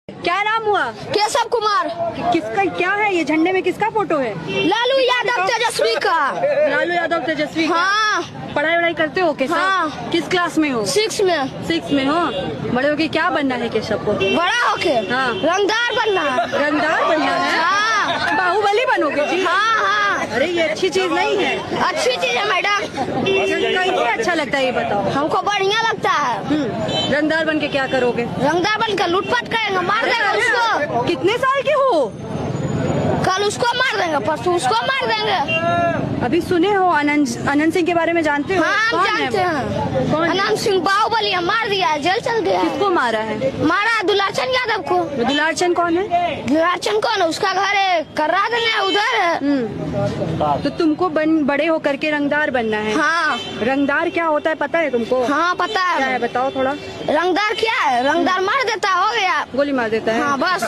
क्या नाम हुआ? केशव कुमार। किसका क्या है ये? झंडे में किसका फोटो है? लालू यादव तेजस्वी का। लालू यादव तेजस्वी का। हाँ। पढ़ाई वढ़ाई करते हो केशव? हाँ। किस क्लास में हो? 6 में। 6 में हो। बड़े होके क्या बनना है केशव को? बड़ा होके हाँ। रंगदार बनना है। रंगदार बनना है? हाँ। बाहुबली बनोगे जी? हाँ हाँ। अरे ये अच्छी चीज नहीं है। अच्छी चीज है मैडम। कैसे अच्छा लगता है ये बताओ? हमको बढ़िया लगता है। रंगदार बन के क्या करोगे? रंगदार बनकर लूटपाट करेंगे, मार देंगे उसको। कितने साल के हो? कल उसको मार देंगे, परसों उसको मार देंगे। अभी सुने हो अनंत सिंह के बारे में जानते हो? हाँ हम जानते हैं। कौन है? अनंत सिंह बाहुबली मार दिया है, जेल चल गया है। किसको मारा है? मारा दुलारचंद यादव को। दुलारचंद कौन है? दुलारचंद कौन है? उसका घर है कर्रा देना उधर है। तो तुमको बड़े होकर के रंगदार बनना है। हाँ। रंगदार क्या होता है पता है तुमको? हाँ पता क्या है है। बताओ थोड़ा। रंगदार क्या है? रंगदार मार देता, हो गया। गोली मार देता है। हाँ बस।